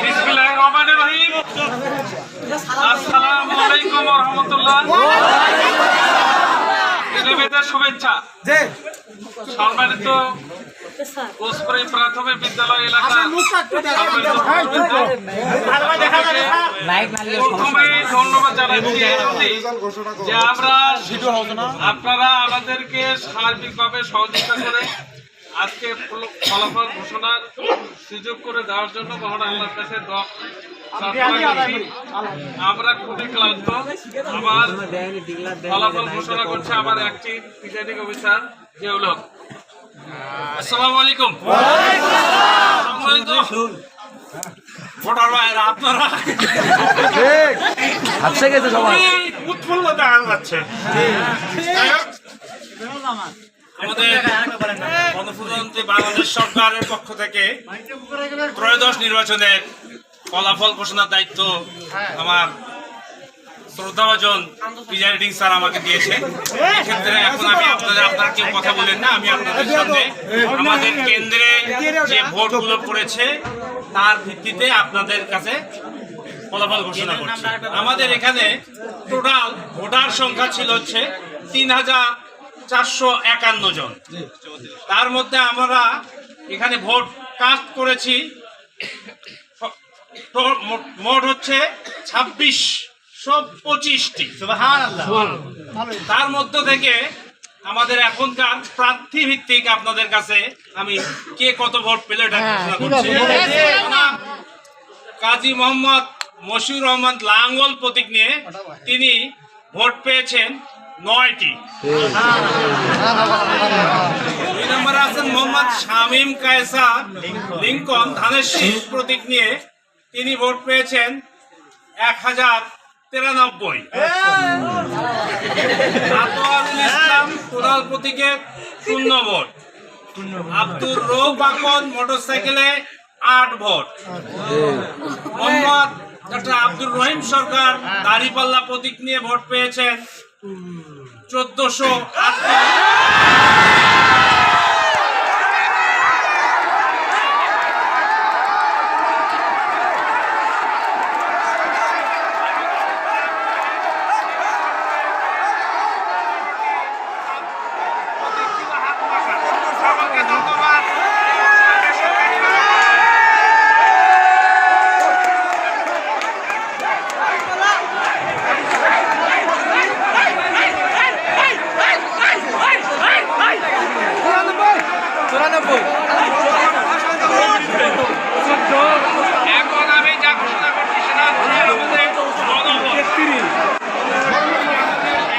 বিসমিল্লাহির রহমানির রহিম। আসসালামু আলাইকুম ওয়া রাহমাতুল্লাহ। ঈদের শুভেচ্ছা। সম্মানিত কোসপুরি প্রাথমিক বিদ্যালয় এলাকা প্রথমেই ধন্যবাদ জানাচ্ছি যে আপনারা আমাদেরকে সার্বিকভাবে সহযোগিতা করে আজকে ফলাফল ঘোষণার সুযোগ করে দেওয়ার জন্য মহান আল্লাহর কাছে দোয়া আমরা খুবই ক্লান্ত। আমার ফলাফল ঘোষণা করছে আমার অ্যাক্টিভ প্রিজাইডিং অফিসার জিয়াউল হক। আসসালামু আলাইকুম। ভোটার ভাইরা আপনারা উৎফুল্ল দেখা যাচ্ছে। আমাদের গণপ্রজাতন্ত্রী বাংলাদেশ সরকারের পক্ষ থেকে ত্রয়োদশ নির্বাচনের ফলাফল ঘোষণার দায়িত্ব আমার শ্রদ্ধাভাজন প্রিজাইডিং স্যার আমাকে দিয়েছে। এক্ষেত্রে এখন আমি আপনারা কেউ কথা বলেন না, আমি আপনাদের সামনে আমাদের কেন্দ্রে যে ভোটগুলো পড়েছে তার ভিত্তিতে আপনাদের কাছে ফলাফল ঘোষণা করছি। আমাদের এখানে টোটাল ভোটার সংখ্যা ছিল হচ্ছে ৩,৪৫১ জন। তার মধ্যে আমরা এখানে ভোট কাস্ট করেছি মোট হচ্ছে ২৬২৫টি। তার মধ্য থেকে আমাদের এখনকার প্রার্থী ভিত্তিক আপনাদের কাছে আমি কে কত ভোট পেলে এটা ঘোষণা করছি। কাজী মোহাম্মদ মশিউর রহমান লাঙ্গল প্রতীক নিয়ে তিনি ভোট পেয়েছেন ৯টি। ২ নম্বরে আছেন মোহাম্মদ শামীম কায়সা লিঙ্কন ধানের শীষ প্রতীক নিয়ে, তিনি ভোট পেয়েছেন ১,০৯৩। আতোয়ারুল ইসলাম কোদাল প্রতীকে ০ ভোট। আব্দুর রৌফ বাকন মোটরসাইকেলে ৮ ভোট। মোহাম্মদ ডক্টর আব্দুর রহিম সরকার দাঁড়িপাল্লা প্রতীক নিয়ে ভোট পেয়েছেন ১৪০৮।